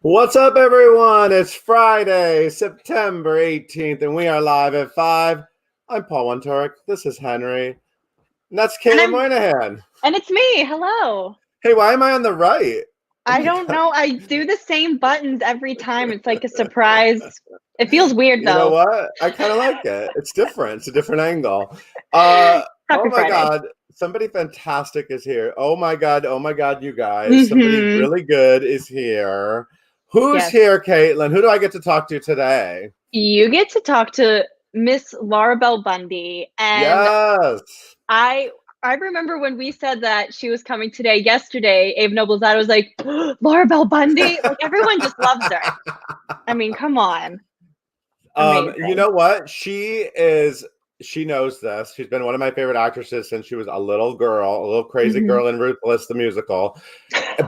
What's up, everyone? It's Friday, September 18th, and we are live at 5. I'm Paul Wontorek. This is Henry. And that's Caitlin Moynihan. And it's me. Hello. Hey, why am I on the right? I don't know. I do the same buttons every time. It's like a surprise. It feels weird, though. You know what? I kind of like it. It's different. It's a different angle. Oh my Friday. God. Somebody fantastic is here. Oh my God, you guys. Somebody really good is here. Who's here, Caitlin? Who do I get to talk to today? You get to talk to Miss Laura Bell Bundy. And yes. I remember when we said that she was coming today, yesterday, Abe Noble's dad was like, Laura Bell Bundy? Like, everyone just loves her. I mean, come on. You know what? She knows this. She's been one of my favorite actresses since she was a little girl, a little crazy girl in Ruthless, the musical.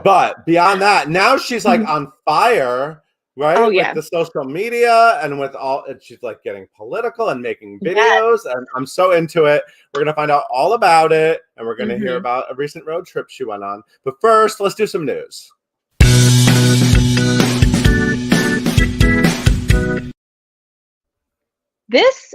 But beyond that, now she's like on fire, right? Oh, yeah. With the social media and with all, she's like getting political and making videos. Yes. And I'm so into it. We're going to find out all about it. And we're going to hear about a recent road trip she went on. But first, let's do some news. This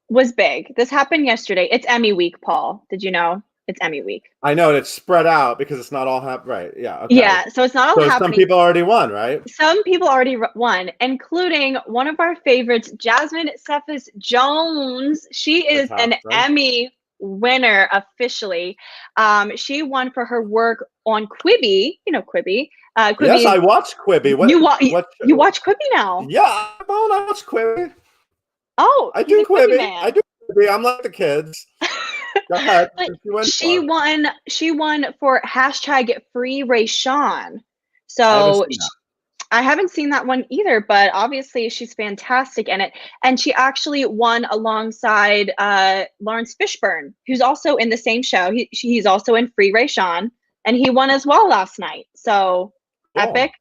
was big. This happened yesterday. It's Emmy week, Paul. Did you know? It's Emmy week. I know, and it's spread out because it's not all right. Yeah. Okay. Yeah, so it's not all happening. Some people already won, right? Some people already won, including one of our favorites, Jasmine Cephas Jones. She is an Emmy winner officially. She won for her work on Quibi. You know Quibi. Quibi. Yes, I watch Quibi. You watch Quibi now? Yeah, I watch Quibi. Oh, I do Quibi. I do Quibi. I'm like the kids. Go ahead. She won for #FreeRaySean. So I haven't seen that one either, but obviously she's fantastic in it. And she actually won alongside Lawrence Fishburne, who's also in the same show. He's also in FreeRaySean, and he won as well last night. So epic.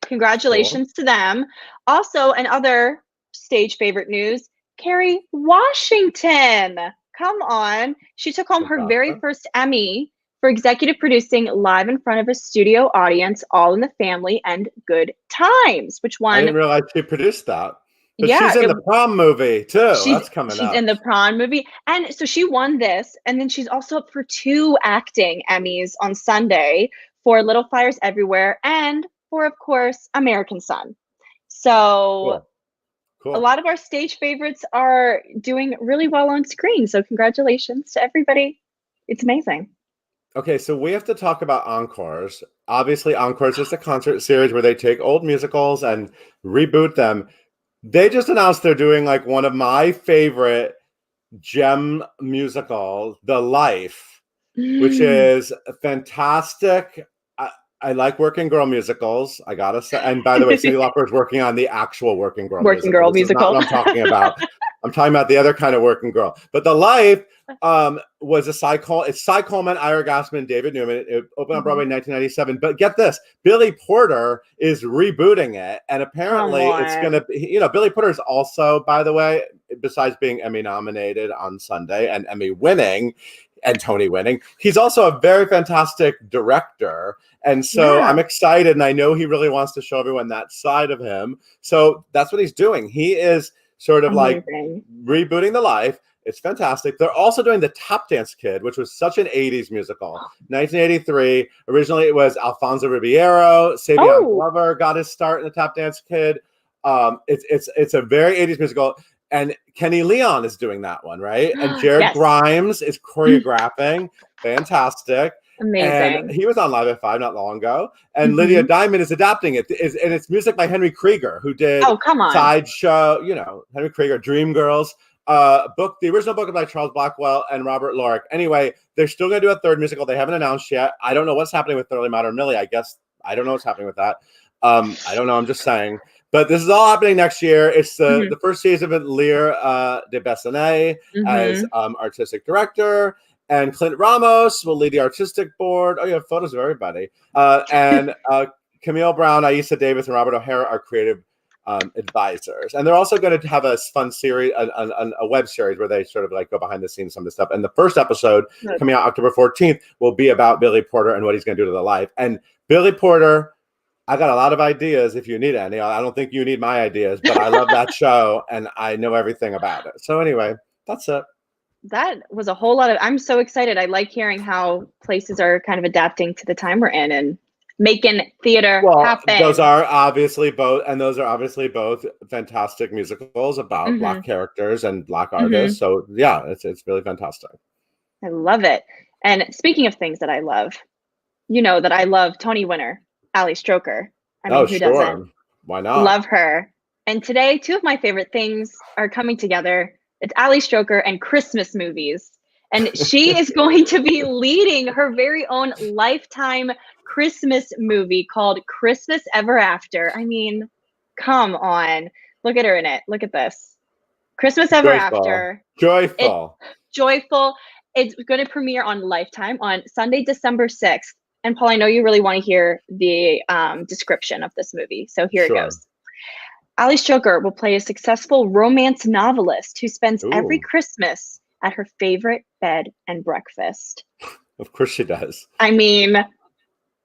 Congratulations to them. Also, in other stage favorite news, Kerry Washington. Come on. She took home her very first Emmy for executive producing live in front of a studio audience, All in the Family and Good Times, which won. I didn't realize she produced that. But she's in the Prom movie too. That's coming up. She's in the Prom movie. And so she won this. And then she's also up for 2 acting Emmys on Sunday for Little Fires Everywhere and for, of course, American Son. So cool. A lot of our stage favorites are doing really well on screen. So congratulations to everybody. It's amazing. Okay, so we have to talk about encores. Obviously, encores is a concert series where they take old musicals and reboot them. They just announced they're doing like one of my favorite gem musicals, The Life, which is fantastic. I like working girl musicals. I gotta say, and by the way, Cyndi Lauper is working on the actual working girl musical. Girl musical. Not what I'm talking about. I'm talking about the other kind of working girl. But The Life was a Cy Coleman, Ira Glassman, David Newman. It opened on Broadway in 1997. But get this, Billy Porter is rebooting it, and apparently it's going to be. Billy Porter is also, by the way, besides being Emmy nominated on Sunday and Emmy winning and Tony winning, he's also a very fantastic director. And so I'm excited, and I know he really wants to show everyone that side of him. So that's what he's doing. He is sort of like rebooting The Life. It's fantastic. They're also doing The Tap Dance Kid, which was such an 80s musical. 1983. Originally, it was Alfonso Ribeiro. Savion Glover got his start in The Tap Dance Kid. It's a very 80s musical. And Kenny Leon is doing that one, right? And Jared Grimes is choreographing. Fantastic. Amazing. And he was on Live at 5 not long ago. And Lydia Diamond is adapting it. And it's music by Henry Krieger, who did Sideshow, Henry Krieger, Dreamgirls. The original book by Charles Blackwell and Robert Lorick. Anyway, they're still going to do a third musical. They haven't announced yet. I don't know what's happening with Thoroughly Modern Millie. I guess I don't know what's happening with that. I don't know. I'm just saying. But this is all happening next year. It's the first season with Lear de Bessonet as artistic director. And Clint Ramos will lead the artistic board. Oh, you have photos of everybody. And Camille Brown, Aisa Davis, and Robert O'Hara are creative advisors. And they're also going to have a fun series, a web series where they sort of like go behind the scenes, some of the stuff. And the first episode coming out October 14th will be about Billy Porter and what he's going to do to the life. And Billy Porter, I got a lot of ideas if you need any. I don't think you need my ideas, but I love that show and I know everything about it. So anyway, that's it. That was a whole lot of, I'm so excited. I like hearing how places are kind of adapting to the time we're in and making theater happen. Those are obviously both fantastic musicals about Black characters and Black artists. So yeah, it's really fantastic. I love it. And speaking of things that I love, you know that I love Tony winner, Ali Stroker. I mean, who doesn't? Why not? Love her. And today, two of my favorite things are coming together. It's Ali Stroker and Christmas movies. And she is going to be leading her very own Lifetime Christmas movie called Christmas Ever After. I mean, come on. Look at her in it. Look at this. Christmas Ever After. Joyful. It's going to premiere on Lifetime on Sunday, December 6th. And Paul, I know you really want to hear the description of this movie. So here it goes. Ali Stroker will play a successful romance novelist who spends every Christmas at her favorite bed and breakfast. Of course she does. I mean,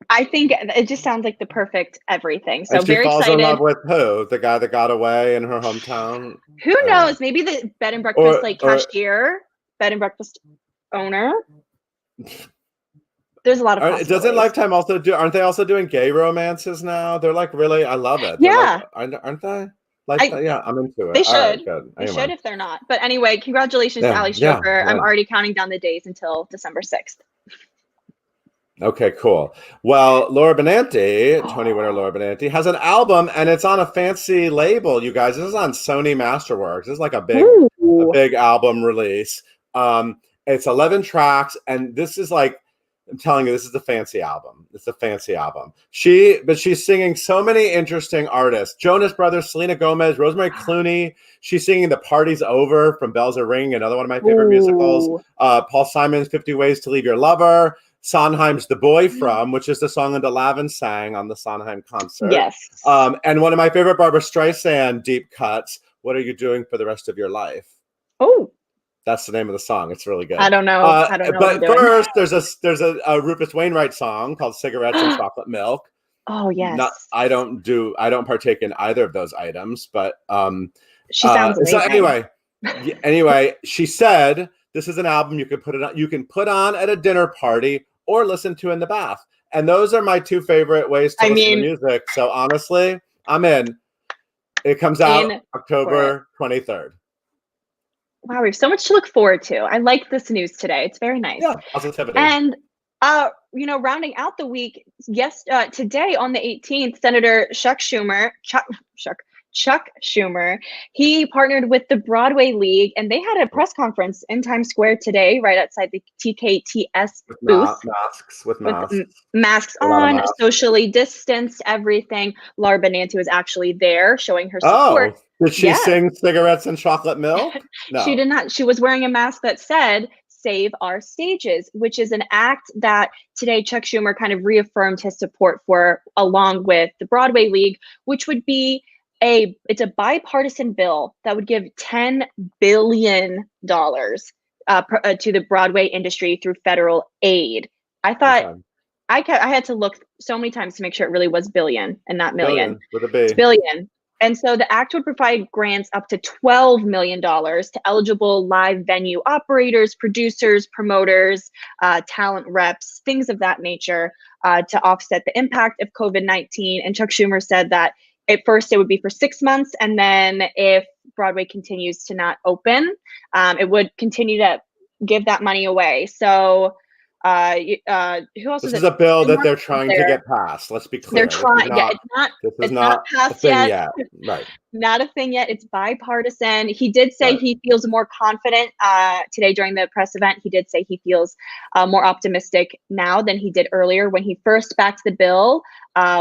I think it just sounds like the perfect everything. So and she very falls excited. In love with who? The guy that got away in her hometown? Who knows? Maybe the bed and breakfast cashier, bed and breakfast owner. There's a lot of possibilities. Doesn't Lifetime also aren't they also doing gay romances now? They're like really, I love it. Yeah. Aren't they? Lifetime, yeah, I'm into it. They should. Right, good. They should if they're not. But anyway, congratulations to Ali Stroker. I'm already counting down the days until December 6th. Okay, cool. Well, Laura Benanti, Tony winner Laura Benanti, has an album and it's on a fancy label, you guys. This is on Sony Masterworks. This is like a big album release. It's 11 tracks, and this is like, I'm telling you, this is a fancy album. It's a fancy album. But she's singing so many interesting artists. Jonas Brothers, Selena Gomez, Rosemary Clooney. She's singing The Party's Over from Bells Are Ringing, another one of my favorite musicals. Paul Simon's 50 Ways to Leave Your Lover. Sondheim's The Boy From, which is the song Linda Lavin sang on the Sondheim concert. Yes. And one of my favorite Barbra Streisand deep cuts, What Are You Doing for the Rest of Your Life? Oh. That's the name of the song. It's really good. I don't know. But first, there's a Rufus Wainwright song called "Cigarettes and Chocolate Milk." Oh yes. I don't partake in either of those items, but she sounds amazing. So anyway, she said this is an album you can put on at a dinner party or listen to in the bath, and those are my two favorite ways to listen to music. So honestly, I'm in. It comes out October 23rd. Wow, we have so much to look forward to. I like this news today. It's very nice. Yeah, positivity. And rounding out the week, today on the 18th, Senator Chuck Schumer, he partnered with the Broadway League, and they had a press conference in Times Square today, right outside the TKTS booth. With masks on, socially distanced, everything. Laura Benanti was actually there showing her support. Oh. Did she sing Cigarettes and Chocolate Milk? No. She did not. She was wearing a mask that said, Save Our Stages, which is an act that today Chuck Schumer kind of reaffirmed his support for, along with the Broadway League, which would be it's a bipartisan bill that would give $10 billion to the Broadway industry through federal aid. I thought I had to look so many times to make sure it really was billion and not million. With a B. It's billion. And so the act would provide grants up to $12 million to eligible live venue operators, producers, promoters, talent reps, things of that nature, to offset the impact of COVID-19. And Chuck Schumer said that at first it would be for 6 months, and then if Broadway continues to not open, it would continue to give that money away. So who else this is a bill that they're trying to get passed. Let's be clear. They're trying. It's not passed yet. Right. Not a thing yet. It's bipartisan. He did say he feels more confident today during the press event. He did say he feels more optimistic now than he did earlier when he first backed the bill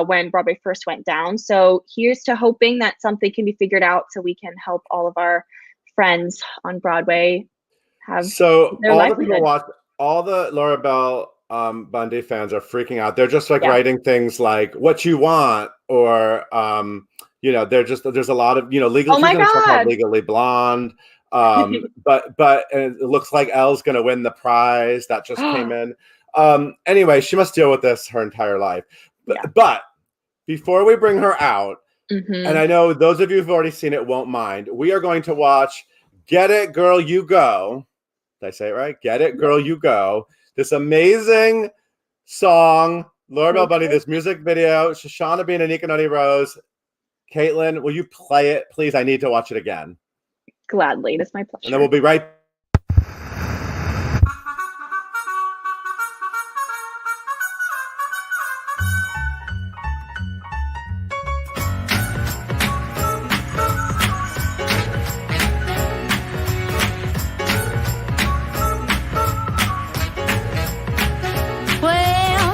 when Broadway first went down. So here's to hoping that something can be figured out so we can help all of our friends on Broadway have their livelihood. All the Laura Bell Bundy fans are freaking out. They're just like writing things like "What You Want" or there's a lot of Legally Blonde. But it looks like Elle's going to win the prize that just came in. Anyway, she must deal with this her entire life. But before we bring her out, Mm-hmm. and I know those of you who've already seen it won't mind, we are going to watch Get It, Girl, You Go. Did I say it right? Get It, Girl, You Go. This amazing song, Laura Bell Bundy, this music video, Shoshana Bean and Nika Nutty Rose. Caitlin, will you play it, please? I need to watch it again. Gladly. It's my pleasure. And then we'll be right.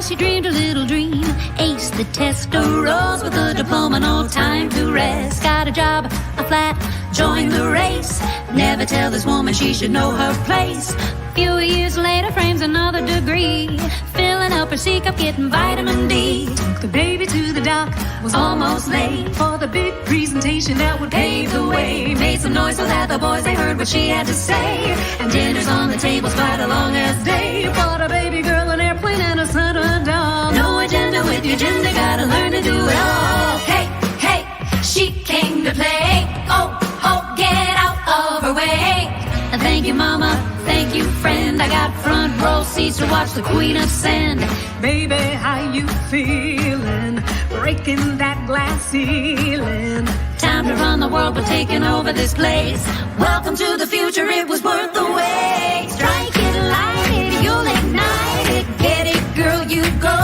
She dreamed a little dream, aced the test, arose with a diploma, no time to rest. Got a job, a flat, joined the race. Never tell this woman she should know her place. Few years later, frames another degree, filling up her C-cup, getting vitamin D. Took the baby to the doc, was almost late for the big presentation that would pave the way. Made some noise so that the boys, they heard what she had to say. And dinner's on the table, quite a long ass day. Bought a baby girl an airplane and a son a doll. No agenda with your gender, gotta learn to do it all. Hey, hey, she came to play. Oh, oh, get out of her way. And thank you, mama, thank you, friend. I got front row seats to watch the queen ascend. Baby, how you feeling? Breaking that glass ceiling. Time to run the world, but taking over this place. Welcome to the future, it was worth the wait. Strike it, light it, you'll ignite it. Get it, girl, you go.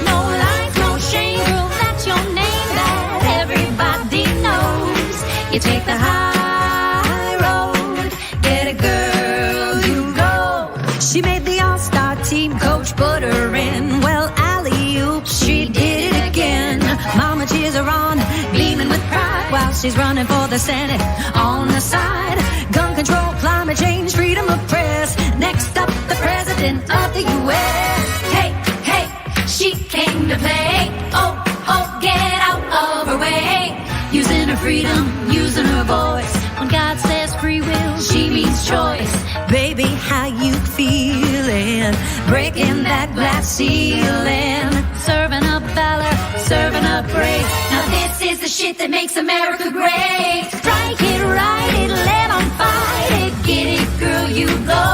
No lies, no shame, girl, that's your name that everybody knows. You take the high road. Get it, girl, you go. She made the all-star team, coach put her in. Well, alley-oop, she did it again. Mama cheers her on, beaming with pride, while she's running for the Senate on the side. Gun control, climate change, freedom of press. Next up, the president of the U.S. Hey, hey, she came to play. Oh, oh, get out of her way. Using her freedom, using her voice. When God says free will, she means choice. Baby, how you feeling? Breaking that glass ceiling. Serving up valor, serving up grace. Now this is the shit that makes America great. Strike it, right it, let on fight it. Get it, girl, you go.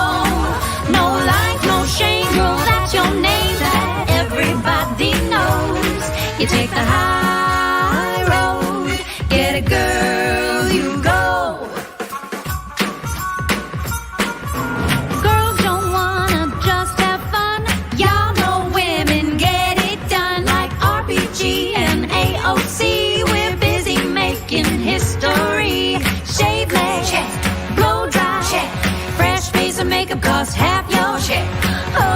No life, no shame, girl, that's your name that everybody knows. You take the high road. Get it, girl, you go. Girls don't wanna just have fun. Y'all know women get it done. Like RPG and AOC, we're busy making history. Shave legs, check. Blow dry, check. Fresh face of makeup costs half your check. Oh,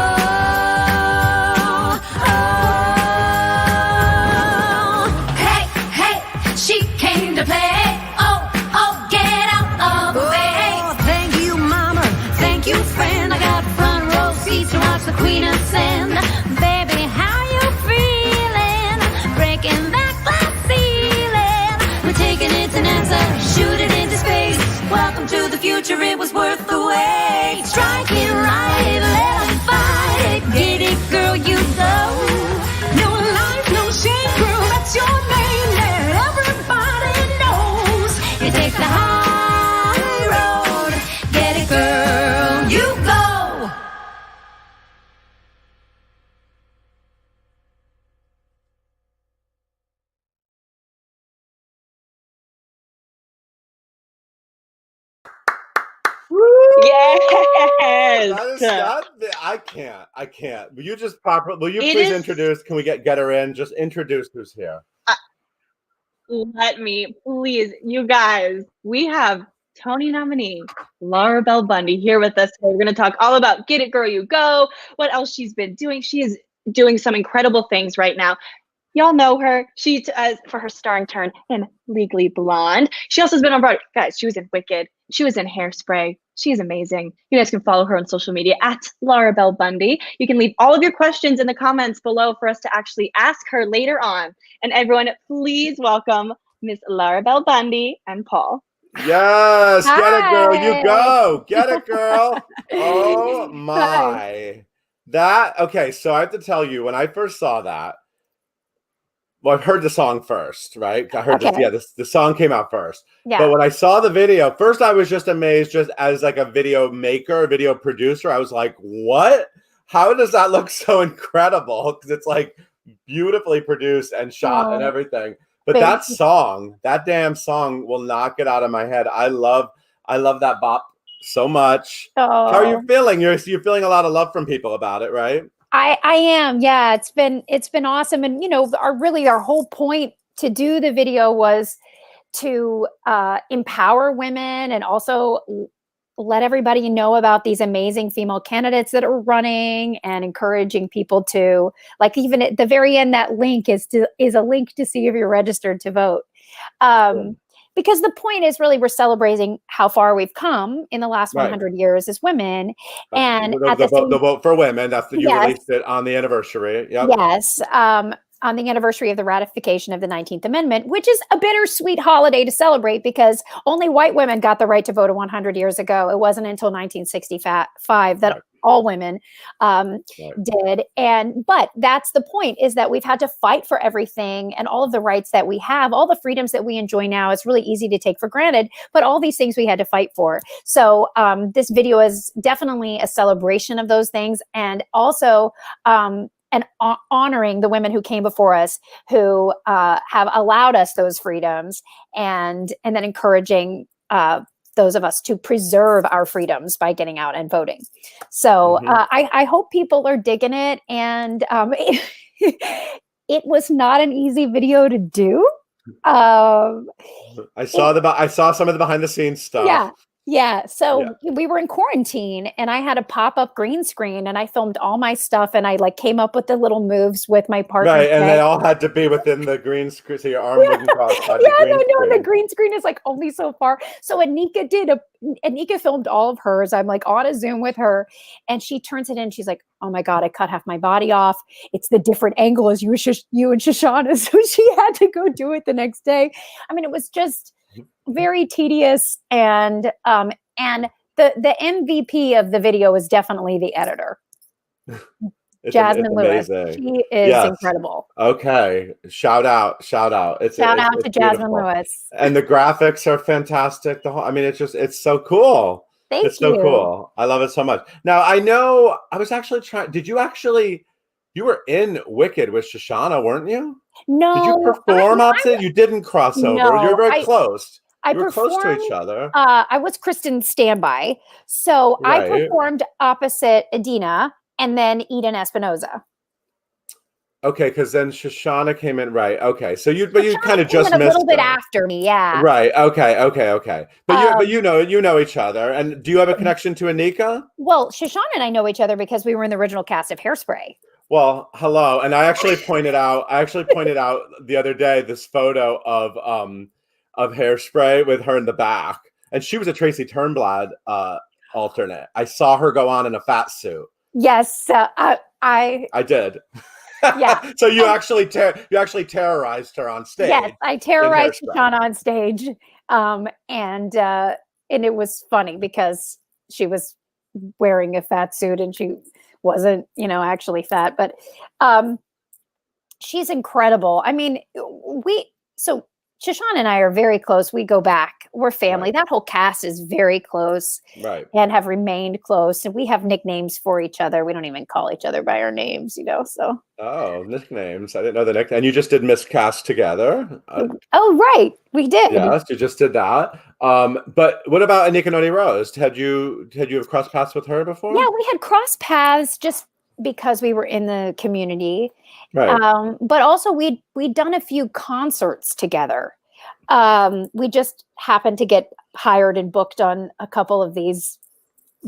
oh. Hey, hey, she came to play. Oh, oh, get out of the way. Oh, thank you, mama. Thank you, friend. I got front row seats to watch the queen ascend. Baby, how you feeling? Breaking that glass ceiling. We're taking it to NASA, shoot it into space. Welcome to the future, it was worth the wait. Strike it, right it, let 'em fight it. Get it, girl, you go. No life, no shame, girl, that's your name that everybody knows. You take the high road. Get it, girl, you go. Yes. I can't. Will you just will you It please is- introduce? Can we get her in? Just introduce who's here. Let me, please, you guys, we have Tony nominee Laura Bell Bundy here with us today. We're going to talk all about Get It, Girl, You Go, what else she's been doing. She is doing some incredible things right now. Y'all know her. She for her starring turn in Legally Blonde. She also has been on Broadway. Guys, she was in Wicked. She was in Hairspray. She is amazing. You guys can follow her on social media at Laura Bell Bundy. You can leave all of your questions in the comments below for us to actually ask her later on. And everyone, please welcome Miss Laura Bell Bundy and Paul. Yes, get it, girl. You Hi. go. Get it, girl. Oh my. That okay. So I have to tell you, when I first saw that, Well, I heard the song first, right? I heard this. Okay. Yeah, the song came out first. Yeah. But when I saw the video, first I was just amazed, just as like a video maker, a video producer. I was like, "What? How does that look so incredible?" Because it's like beautifully produced and shot and everything. But that song, that damn song, will not get out of my head. I love that bop so much. How are you feeling? You're feeling a lot of love from people about it, right? I am. Yeah, it's been awesome. And, you know, our whole point to do the video was to empower women and also let everybody know about these amazing female candidates that are running, and encouraging people to, like, even at the very end, that link is a link to see if you're registered to vote. Because the point is really we're celebrating how far we've come in the last 100 years as women. And the vote for women, that's you released it on the anniversary. Yep. Yes. On the anniversary of the ratification of the 19th Amendment, which is a bittersweet holiday to celebrate because only white women got the right to vote 100 years ago. It wasn't until 1965 that all women did. But that's the point, is that we've had to fight for everything, and all of the rights that we have, all the freedoms that we enjoy now, it's really easy to take for granted, but all these things we had to fight for. So this video is definitely a celebration of those things, and also and honoring the women who came before us, who have allowed us those freedoms, and then encouraging those of us to preserve our freedoms by getting out and voting. So I hope people are digging it. And it was not an easy video to do. I saw some of the behind the scenes stuff. Yeah. So we were in quarantine, and I had a pop-up green screen, and I filmed all my stuff, and I like came up with the little moves with my partner. Right. And they all had to be within the green screen, so your arm wouldn't cross. The green screen is like only so far. So Anika filmed all of hers. I'm like on a Zoom with her, and she turns it in. She's like, "Oh my God, I cut half my body off. It's the different angle as you and Shoshana." So she had to go do it the next day. I mean, it was just very tedious, and the MVP of the video is definitely the editor, Jasmine Lewis. She is incredible. Okay, shout out! Shout out to Jasmine Lewis. And the graphics are fantastic. It's so cool. Thank you. So cool. I love it so much. Now I know I was actually trying. You were in Wicked with Shoshana, weren't you? No. Did you perform opposite? You didn't cross over. No, you were very close. You were close to each other. I was Kristen's standby. So I performed opposite Adina and then Eden Espinoza. Okay, because then Shoshana came in, right? Okay, so you kind of just missed a little bit after me, yeah. Right. Okay. But you know each other, and do you have a connection to Anika? Well, Shoshana and I know each other because we were in the original cast of Hairspray. Well, hello, and I actually pointed out the other day this photo of Hairspray with her in the back, and she was a Tracy Turnblad alternate. I saw her go on in a fat suit. Yes, I did. Yeah. So you actually terrorized her on stage. Yes, I terrorized Shoshana on stage, and it was funny because she was wearing a fat suit and she wasn't, actually fat, but she's incredible. I mean, Shoshana and I are very close. We go back. We're family. Right. That whole cast is very close, right? And have remained close. And we have nicknames for each other. We don't even call each other by our names, So. Oh, nicknames! I didn't know the nickname. And you just did Miscast together. Oh, right, we did. Yes, you just did that. But what about Anika Noni Rose? Had you have crossed paths with her before? Yeah, we had crossed paths just because we were in the community. Right. But also we'd done a few concerts together. We just happened to get hired and booked on a couple of these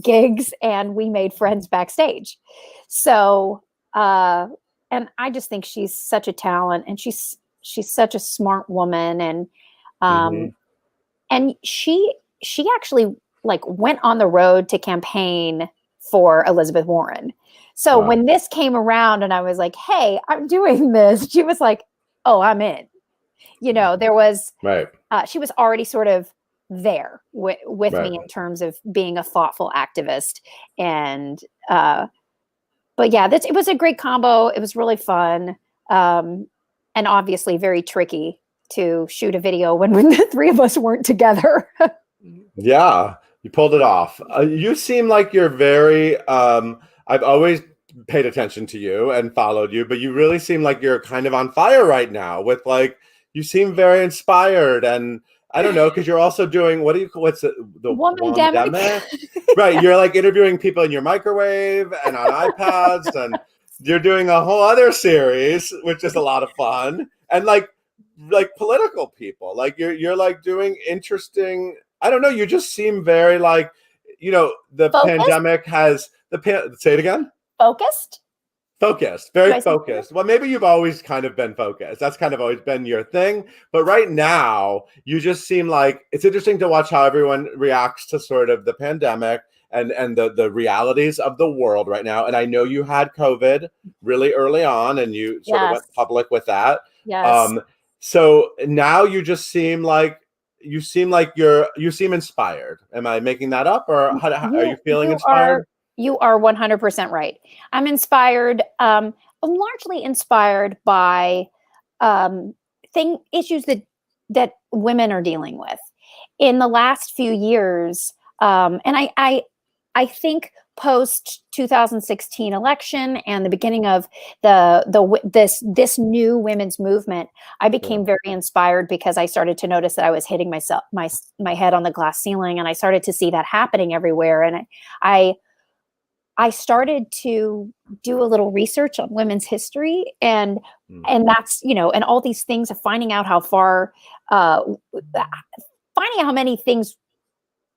gigs, and we made friends backstage. So, and I just think she's such a talent, and she's such a smart woman, and and she actually went on the road to campaign for Elizabeth Warren. So when this came around and I was like, "Hey, I'm doing this," she was like, "Oh, I'm in." There was, she was already sort of there with me in terms of being a thoughtful activist. And, but yeah, it was a great combo. It was really fun. and obviously very tricky to shoot a video when the three of us weren't together. Yeah, you pulled it off. You seem like you're very, I've always paid attention to you and followed you, but you really seem like you're kind of on fire right now with like, you seem very inspired. And I don't know, because you're also doing, what's the Womandemic. Right, you're like interviewing people in your microwave and on iPads, and you're doing a whole other series, which is a lot of fun. And like political people, like you're like doing interesting, I don't know, you just seem very like, the Focused? pandemic has say it again. Focused, very focused. Well, maybe you've always kind of been focused. That's kind of always been your thing. But right now, you just seem like it's interesting to watch how everyone reacts to sort of the pandemic and the realities of the world right now. And I know you had COVID really early on, and you sort of went public with that. Yes. So now you just seem like you seem inspired. Am I making that up, or how are you feeling inspired? You are 100% right. I'm inspired. I'm largely inspired by issues that women are dealing with in the last few years. And I think post 2016 election and the beginning of this new women's movement, I became very inspired because I started to notice that I was hitting my head on the glass ceiling, and I started to see that happening everywhere. And I started to do a little research on women's history, and that's, and all these things of finding out finding out how many things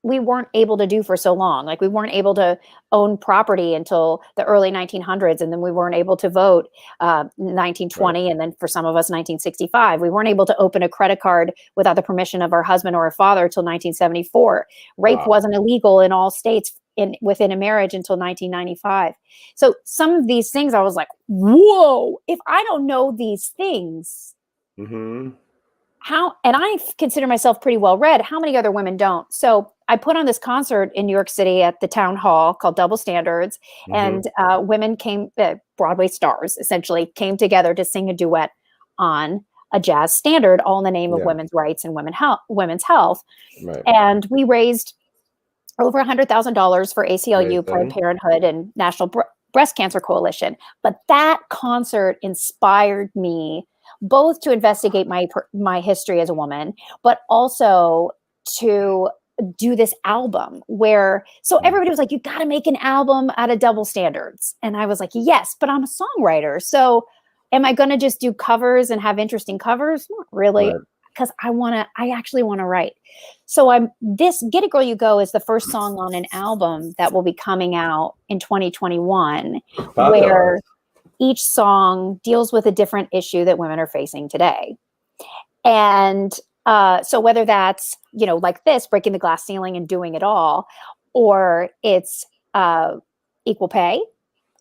we weren't able to do for so long. Like we weren't able to own property until the early 1900s. And then we weren't able to vote 1920. Right. And then for some of us, 1965, we weren't able to open a credit card without the permission of our husband or our father until 1974. Rape wasn't illegal in all states within a marriage until 1995. So some of these things I was like, whoa, if I don't know these things, and I consider myself pretty well read, how many other women don't? So I put on this concert in New York City at the town hall called Double Standards, and women came, Broadway stars essentially came together to sing a duet on a jazz standard, all in the name of women's rights and women's health. Right. And we raised over $100,000 for ACLU, Planned Parenthood, and National Breast Cancer Coalition. But that concert inspired me both to investigate my history as a woman, but also to do this album so everybody was like, you got to make an album out of Double Standards. And I was like, yes, but I'm a songwriter. So am I going to just do covers and have interesting covers? Not really, because I actually want to write. So this Get It Girl You Go is the first song on an album that will be coming out in 2021, where each song deals with a different issue that women are facing today. And so whether that's, like this, breaking the glass ceiling and doing it all, or it's equal pay,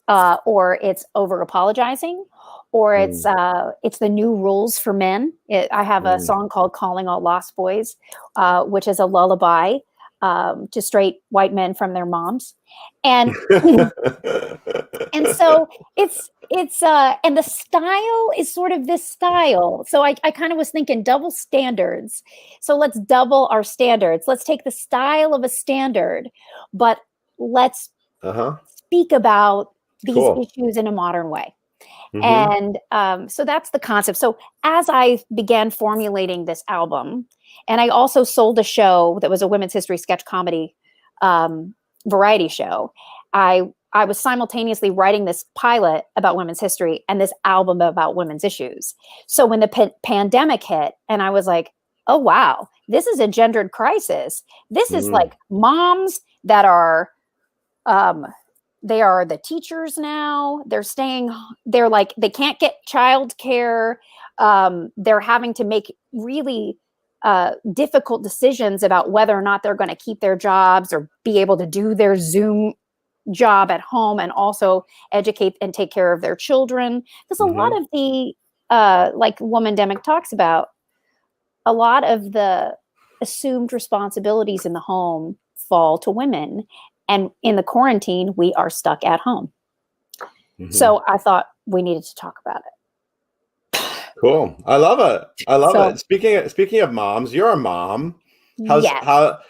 or it's over apologizing, or it's the new rules for men. I have a song called Calling All Lost Boys, which is a lullaby to straight white men from their moms. And and so it's and the style is sort of this style. So I kind of was thinking double standards. So let's double our standards. Let's take the style of a standard, but let's speak about these issues in a modern way. And so that's the concept. So as I began formulating this album, and I also sold a show that was a women's history sketch comedy variety show, I was simultaneously writing this pilot about women's history and this album about women's issues. So when the pandemic hit, and I was like, oh, wow, this is a gendered crisis. This is like moms that are, they are the teachers now. They're like, they can't get childcare. They're having to make really difficult decisions about whether or not they're going to keep their jobs or be able to do their Zoom job at home and also educate and take care of their children. There's a lot of the, like Womandemic talks about, a lot of the assumed responsibilities in the home fall to women. And in the quarantine, we are stuck at home. So I thought we needed to talk about it. Cool. I love it. I love So- it. Speaking of moms, you're a mom. Yes.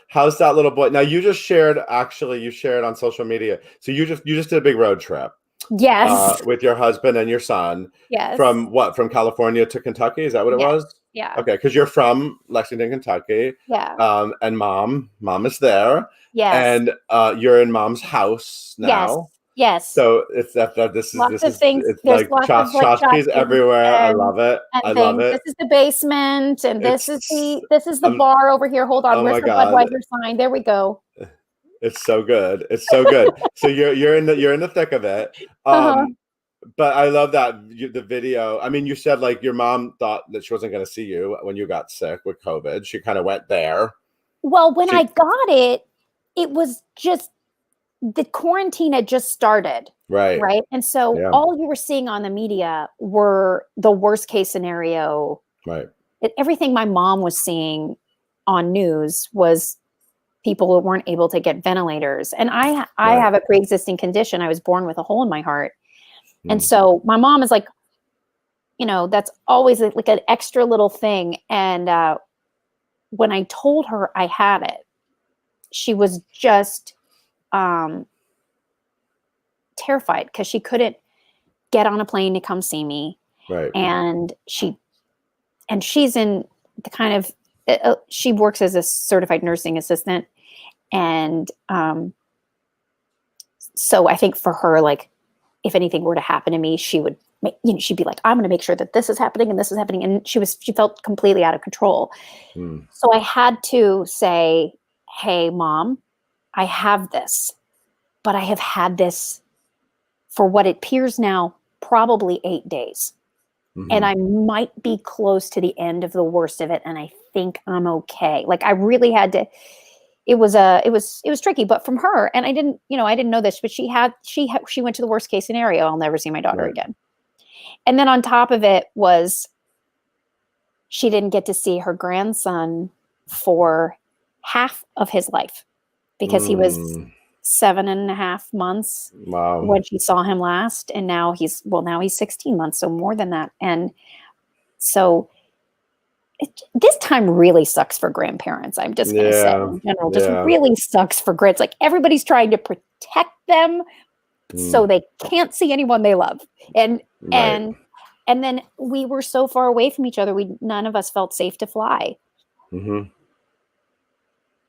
How's that little boy? Now you just shared, actually, you shared on social media. So you just did a big road trip Yes. with your husband and your son Yes. from California to Kentucky? Is that what it Yeah. was? Yeah. Okay, because you're from Lexington, Kentucky. Yeah. And mom is there. Yes. And you're in mom's house now. Yes. So it's this Lots of is things. it's There's like lots of tchotchkes everywhere. I love it. I love it. This is the basement, and this is the um, bar over here. Hold on, oh where's my the God. Budweiser sign? There we go. It's so good. It's so good. So you're in the thick of it. But I love that the video. I mean, you said like your mom thought that she wasn't going to see you when you got sick with COVID. She kind of went there. Well, when I got it, it was just the quarantine had just started. Right. And so all you were seeing on the media were the worst case scenario. Right. Everything my mom was seeing on news was people who weren't able to get ventilators. And I have a pre-existing condition. I was born with a hole in my heart. And so my mom is like, that's always like an extra little thing. And when I told her I had it, she was just terrified because she couldn't get on a plane to come see me. Right. And she's in the kind of, she works as a certified nursing assistant. And so I think for her, like, if anything were to happen to me, she would, she'd be like, I'm going to make sure that this is happening and this is happening. And she felt completely out of control. So I had to say, hey, Mom, I have this, but I have had this for what it appears now, probably 8 days. And I might be close to the end of the worst of it. And I think I'm okay. Like I really had to, it was tricky, but from her, and I didn't know this, but she went to the worst case scenario. I'll never see my daughter again. And then on top of it was, she didn't get to see her grandson for half of his life because he was 7.5 months when she saw him last. And now he's 16 months. So more than that. And so this time really sucks for grandparents. I'm just going to say in general, just really sucks for grits. Like everybody's trying to protect them so they can't see anyone they love. And then we were so far away from each other. None of us felt safe to fly.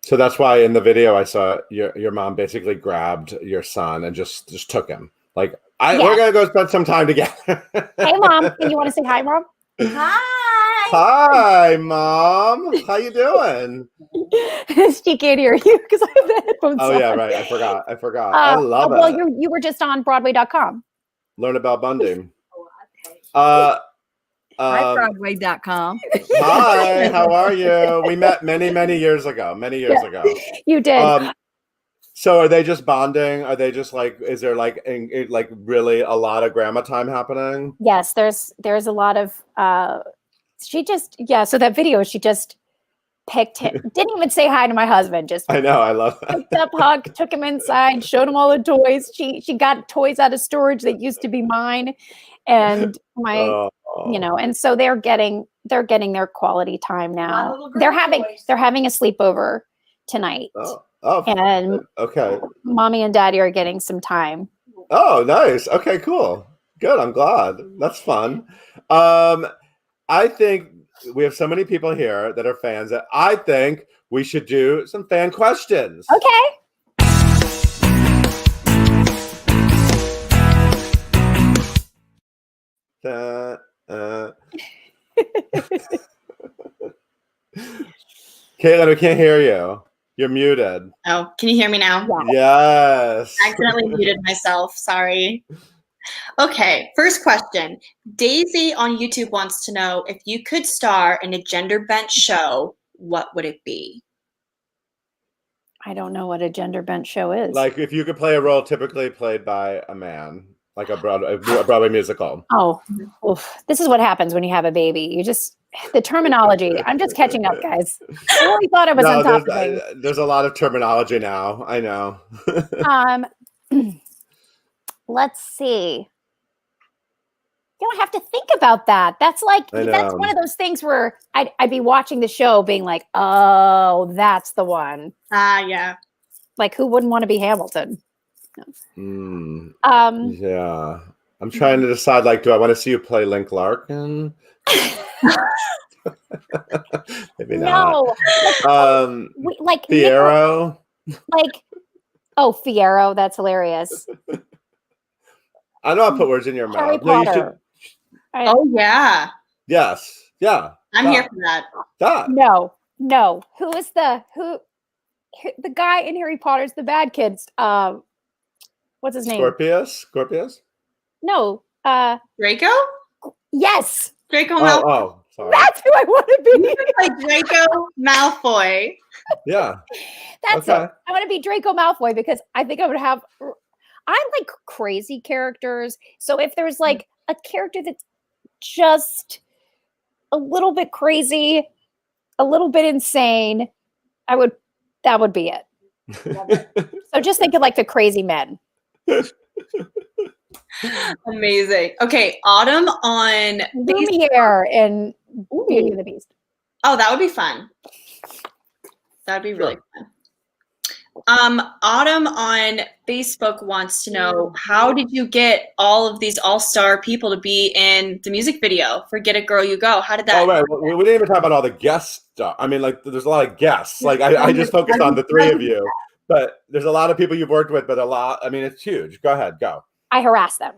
So that's why in the video I saw your mom basically grabbed your son and just took him. Like we're gonna go spend some time together. Hey, Mom, you want to say hi, Mom? Hi, Mom. How you doing? She can't hear you because I have the headphones on. Oh yeah, right. I forgot. I love it. Well, you were just on Broadway.com. Laura Bell Bundy. Hi, Broadway.com. Hi, how are you? We met many years ago. You did. So are they just bonding? Are they just like, is there like really a lot of grandma time happening? Yes, there's a lot of, so that video, she just picked him, didn't even say hi to my husband. I know, I love that. Picked up Huck, took him inside, showed him all the toys. She got toys out of storage that used to be mine. And and so they're getting their quality time now. They're having a sleepover tonight. And okay. Mommy and Daddy are getting some time. Oh, nice. Okay, cool. Good. I'm glad. That's fun. I think we have so many people here that are fans that I think we should do some fan questions. Okay. Caitlin, we can't hear you. You're muted. Oh, can you hear me now? Yes. I accidentally muted myself. Sorry. Okay, first question. Daisy on YouTube wants to know if you could star in a gender bent show, what would it be? I don't know what a gender bent show is. Like if you could play a role typically played by a man, like a Broadway musical. Oh, oof. This is what happens when you have a baby. The terminology. I'm just catching up, guys. I really thought I was on top of things. There's a lot of terminology now. I know. Let's see. you don't have to think about that. That's like, I that's know. one of those things where I'd be watching the show being like, oh, that's the one. Yeah. Like, who wouldn't want to be Hamilton? Yeah. I'm trying to decide, like, do I want to see you play Link Larkin? Maybe not. No. Like Fiyero. like, oh, Fiyero, that's hilarious. I know I put words in your Harry mouth. No, you should. Potter. Oh yeah. Yes. Yeah. I'm here for that. That. No. Who is the guy in Harry Potter's the bad kids? What's his name? Scorpius? No. Draco? Yes. Draco Malfoy. Oh, sorry. That's who I want to be. Like Draco Malfoy. Yeah. That's Okay. it. I want to be Draco Malfoy because I think I would have. I like crazy characters. So if there's like a character that's just a little bit crazy, a little bit insane, that would be it. So just think of like the crazy men. Amazing. Okay, Autumn on Lumiere and Beauty and the Beast. Oh, that would be fun. That'd be really fun. Autumn on Facebook wants to know, how did you get all of these all-star people to be in the music video for Get It Girl You Go? How did that? Oh, right. We didn't even talk about all the guest stuff. I mean, like, there's a lot of guests. Like, I just focused on the three of you. But there's a lot of people you've worked with, but a lot. I mean, it's huge. Go ahead. Go. I harassed them.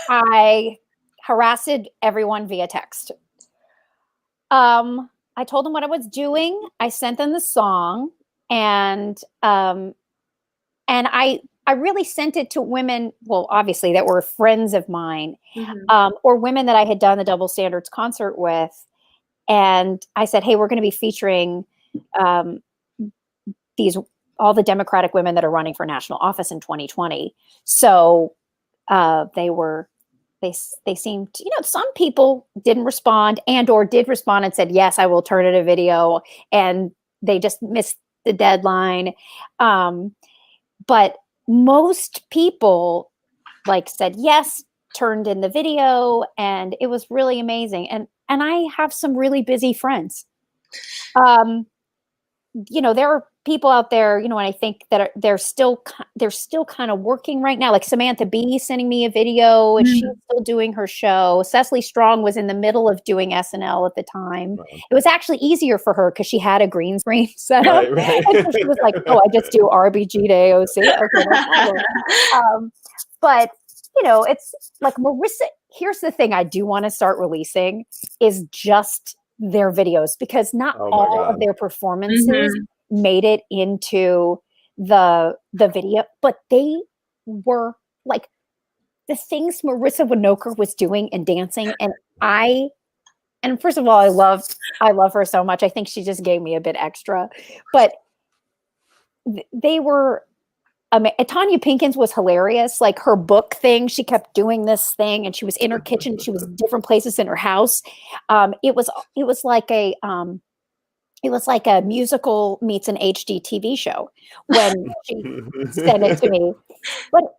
I harassed everyone via text. I told them what I was doing. I sent them the song, and I really sent it to women. Well, obviously, that were friends of mine, or women that I had done the Double Standards concert with. And I said, "Hey, we're going to be featuring all the Democratic women that are running for national office in 2020." So they seemed, some people didn't respond or did respond and said, yes, I will turn it a video. And they just missed the deadline. But most people said, yes, turned in the video, and it was really amazing. And I have some really busy friends. There are people out there, and I think that they're still kind of working right now. Like Samantha Bee sending me a video, and she's still doing her show. Cecily Strong was in the middle of doing SNL at the time. It was actually easier for her because she had a green screen set up. Right. And so she was like, "Oh, I just do RBG to AOC." Okay, no problem. But it's like Marissa. Here's the thing: I do want to start releasing is just their videos, because not all of their performances made it into the video, but they were like the things Marissa Winokur was doing and dancing. And first of all, I love her so much. I think she just gave me a bit extra, but they were. Tanya Pinkins was hilarious. Like her book thing, she kept doing this thing, and she was in her kitchen. She was different places in her house. It was like a musical meets an HD TV show when she sent it to me. But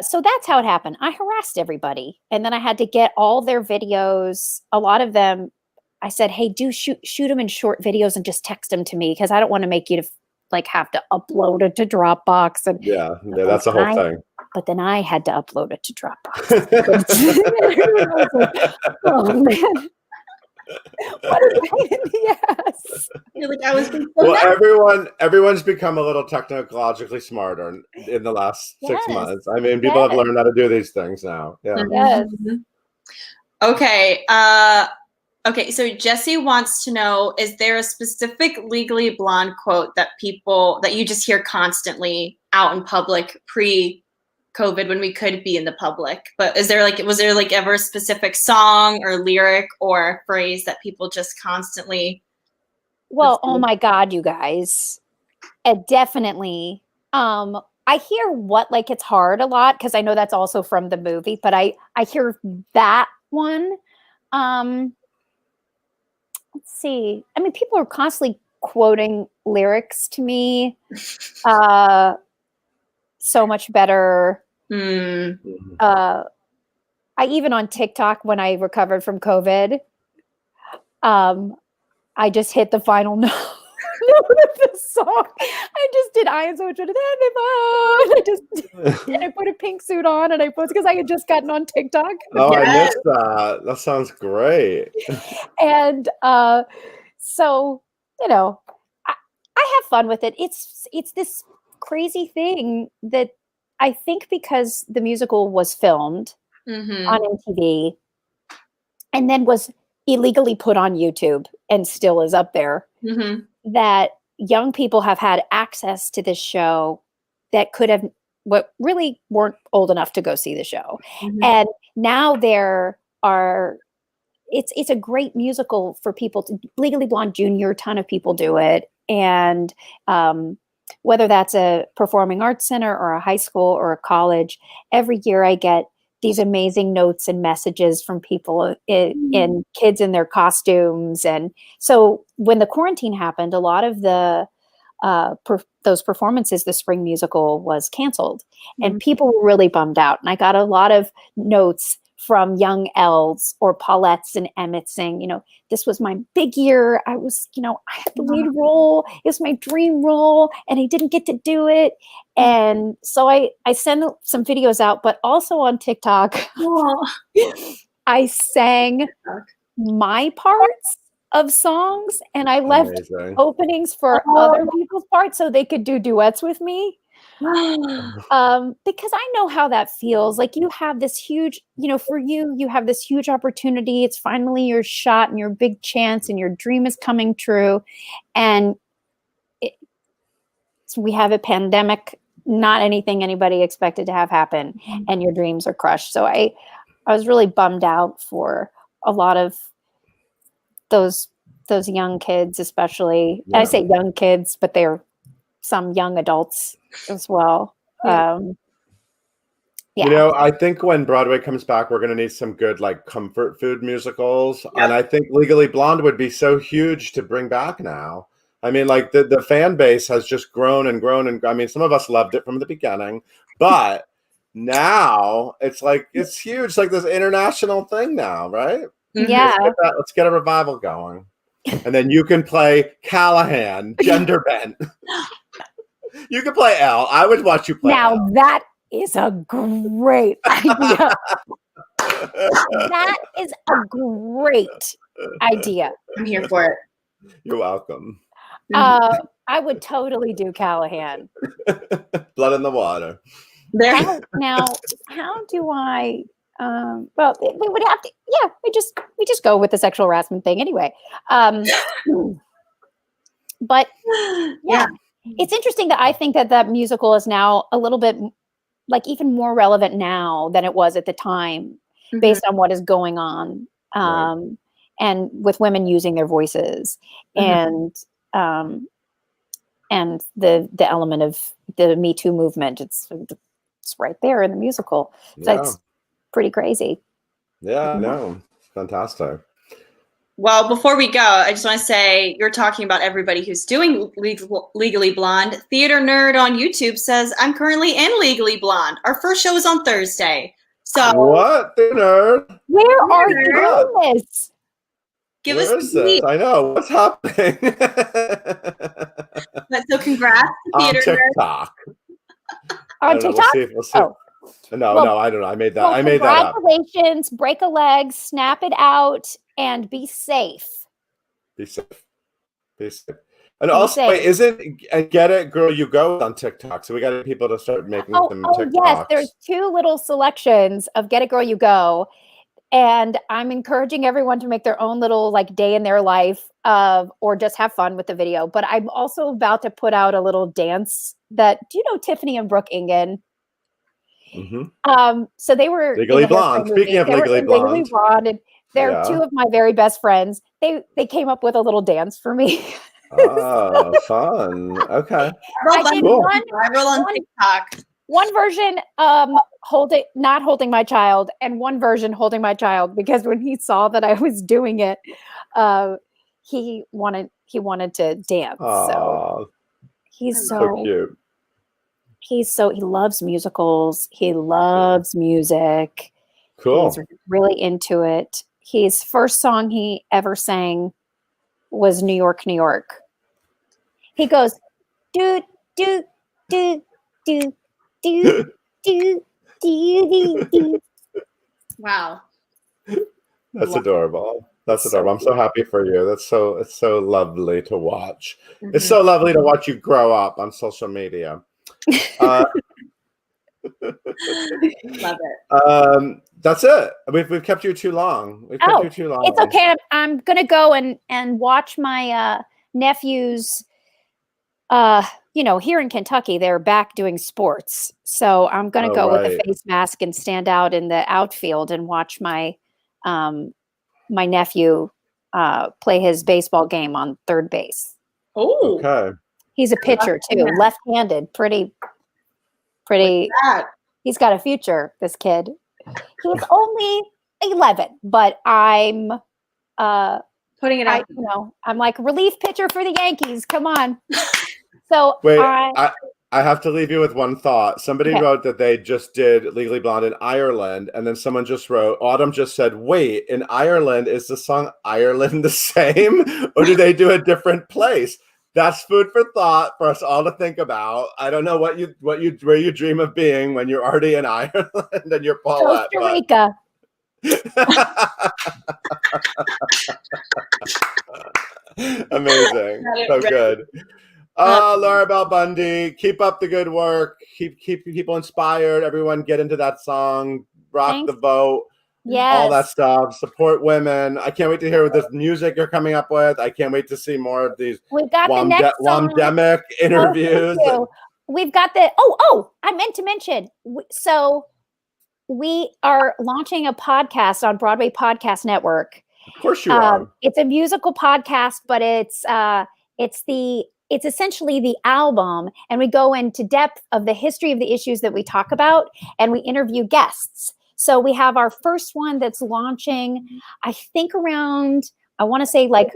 so that's how it happened. I harassed everybody, and then I had to get all their videos. A lot of them, I said, "Hey, do shoot them in short videos and just text them to me, because I don't want to make you have to upload it to Dropbox." And yeah, that's the whole thing. But then I had to upload it to Dropbox. Oh man, what a pain in the ass! You're like, I was. Well, everyone's become a little technologically smarter in the last 6 months. I mean, people have learned how to do these things now. Yeah. Yes. Okay. Okay, so Jesse wants to know, is there a specific Legally Blonde quote that you just hear constantly out in public pre-COVID when we could be in the public? But was there ever a specific song or lyric or phrase that people just constantly? Well, oh my God, you guys. Definitely. I hear it's hard a lot, because I know that's also from the movie, but I hear that one. Let's see. I mean, people are constantly quoting lyrics to me. So much better. I I even on TikTok when I recovered from COVID, I just hit the final note of the song. I just did I am so much better than before. And I put a pink suit on and I posted because I had just gotten on TikTok. Oh, I missed that. That sounds great. And so, you know, I have fun with it. It's this crazy thing that I think because the musical was filmed on MTV and then was illegally put on YouTube and still is up there, that young people have had access to this show that could have what really weren't old enough to go see the show. And now there are it's a great musical for people to Legally Blonde Junior, a ton of people do it. And whether that's a performing arts center or a high school or a college, every year I get these amazing notes and messages from people in kids in their costumes. And so when the quarantine happened, a lot of the those performances, the spring musical was canceled and people were really bummed out. And I got a lot of notes from young elves or Paulettes and Emmett saying, you know, this was my big year. I was, you know, I had the lead role. It was my dream role and I didn't get to do it. And so I sent some videos out, but also on TikTok, I sang my parts of songs and I left openings for other people's parts so they could do duets with me. Because I know how that feels. Like you have this huge, you know, for you have this huge opportunity. It's finally your shot and your big chance and your dream is coming true. And so we have a pandemic, not anything anybody expected to have happen, and your dreams are crushed. So I was really bummed out for a lot of those young kids, especially. I say young kids, but they're some young adults as well. You know, I think when Broadway comes back, we're going to need some good like comfort food musicals. And I think Legally Blonde would be so huge to bring back now. I mean, like the fan base has just grown and grown. And I mean, some of us loved it from the beginning, but now it's like, it's huge. It's like this international thing now, right? Yeah. Let's get a revival going. And then you can play Callahan, gender bent. You can play Elle. I would watch you play now Elle. That is a great idea. That is a great idea. I'm here for it. You're welcome. I would totally do Callahan. Blood in the water. Now, how do I? Well, we would have to. Yeah, we just go with the sexual harassment thing anyway. But yeah. It's interesting that I think that musical is now a little bit like even more relevant now than it was at the time based on what is going on and with women using their voices and the element of the Me Too movement. It's right there in the musical. So it's pretty crazy. Yeah, no, fantastic. Well, before we go, I just want to say you're talking about everybody who's doing Legally Blonde. Theater Nerd on YouTube says, I'm currently in Legally Blonde. Our first show is on Thursday. So what? Nerd? Where are you doing this? Give us a beat. I know. What's happening? So congrats to Theater Nerd. TikTok. On TikTok? We'll see. No, I don't know. I made that. I made that up. Congratulations. Break a leg, snap it out, and be safe. Be safe. And also, wait, isn't Get It Girl You Go on TikTok? So we got people to start making some TikToks. Yes, there's 2 little selections of Get It Girl You Go. And I'm encouraging everyone to make their own little like day in their life or just have fun with the video. But I'm also about to put out a little dance do you know Tiffany and Brooke Ingen? So they were Legally Blonde. Speaking of Legally Blonde, and they're 2 of my very best friends. They came up with a little dance for me. Oh, fun. Okay. I did viral on TikTok. One version not holding my child and one version holding my child because when he saw that I was doing it, he wanted to dance. So he's so cute. He loves musicals. He loves music. Cool. He's really into it. His first song he ever sang was New York, New York. He goes, do, do, do, do, do, do, do, do. Wow. That's adorable. That's adorable. I'm so happy for you. It's so lovely to watch. Mm-hmm. It's so lovely to watch you grow up on social media. Love it. That's it. We've kept you too long. We've kept you too long. It's okay. I'm gonna go and watch my nephews. Here in Kentucky, they're back doing sports, so I'm gonna go with a face mask and stand out in the outfield and watch my my nephew play his baseball game on third base. Oh, okay. He's a pitcher too, left-handed. Pretty. He's got a future. This kid. He's only 11, but I'm putting it out. I'm like relief pitcher for the Yankees. Come on. So wait, I have to leave you with one thought. Somebody wrote that they just did Legally Blonde in Ireland, and then someone just wrote, Autumn just said, wait, in Ireland, is the song Ireland the same? Or do they do a different place? That's food for thought for us all to think about. I don't know where you dream of being when you're already in Ireland and you're Paulette. Costa Rica. Amazing. So good. Laura Bell Bundy, keep up the good work. Keep people inspired. Everyone get into that song. Rock the vote. Yes. All that stuff. Support women. I can't wait to hear what this music you're coming up with. I can't wait to see more of these We've got the next Womdemic interviews. We've got the I meant to mention. So we are launching a podcast on Broadway Podcast Network. Of course you are. It's a musical podcast, but it's essentially the album, and we go into depth of the history of the issues that we talk about, and we interview guests. So we have our first one that's launching, I think around, I want to say like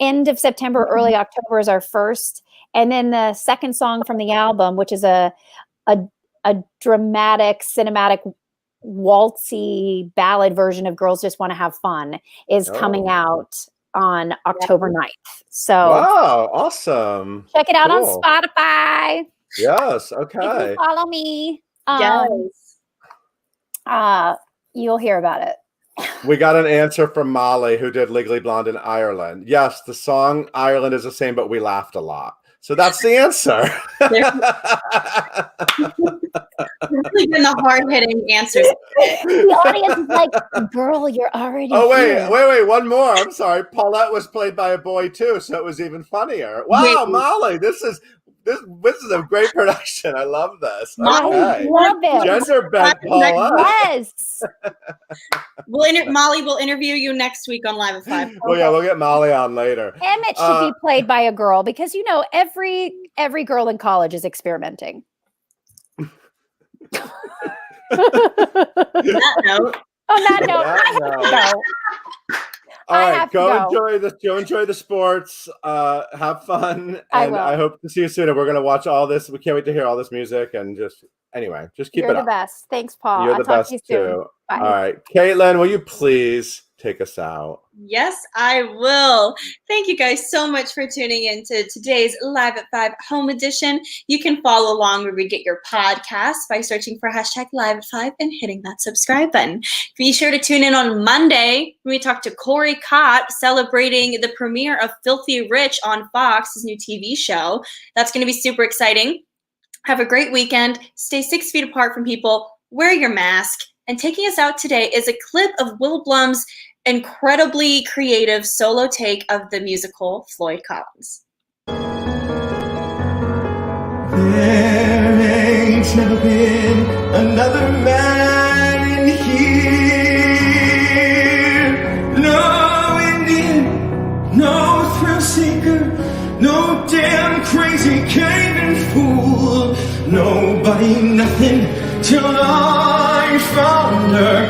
end of September, early October is our first. And then the second song from the album, which is a dramatic, cinematic, waltzy ballad version of Girls Just Want to Have Fun, is coming out on October 9th. So wow, awesome. Check it out on Spotify. Yes, okay. If you follow me. Yes. You'll hear about it. We got an answer from Molly, who did Legally Blonde in Ireland. Yes, the song Ireland is the same, but we laughed a lot. So that's the answer. Really getting the hard-hitting answers. The audience is like, girl, you're already wait, one more. I'm sorry. Paulette was played by a boy too, so it was even funnier. Wow, Molly, this is a great production. I love this. Okay. I love it. Gender bent Paulette. Yes. Molly will interview you next week on Live at 5. Well, yeah, we'll get Molly on later. Emmett should be played by a girl because every girl in college is experimenting. On that note. No. All right, go enjoy the sports. Have fun, and I hope to see you soon. And we're gonna watch all this. We can't wait to hear all this music, and just keep it up. You're the best. Thanks, Paul. You're the best too. Bye. All right, Caitlin, will you please take us out? Yes, I will. Thank you guys so much for tuning in to today's Live at 5 Home Edition. You can follow along where we get your podcast by searching for #Live at 5 and hitting that subscribe button. Be sure to tune in on Monday when we talk to Corey Cott celebrating the premiere of Filthy Rich on Fox, his new TV show. That's going to be super exciting. Have a great weekend. Stay 6 feet apart from people. Wear your mask. And taking us out today is a clip of Will Blum's incredibly creative solo take of the musical Floyd Collins. There ain't never been another man in here. No Indian, no thrill seeker, no damn crazy caving fool. Nobody, nothing till I found her.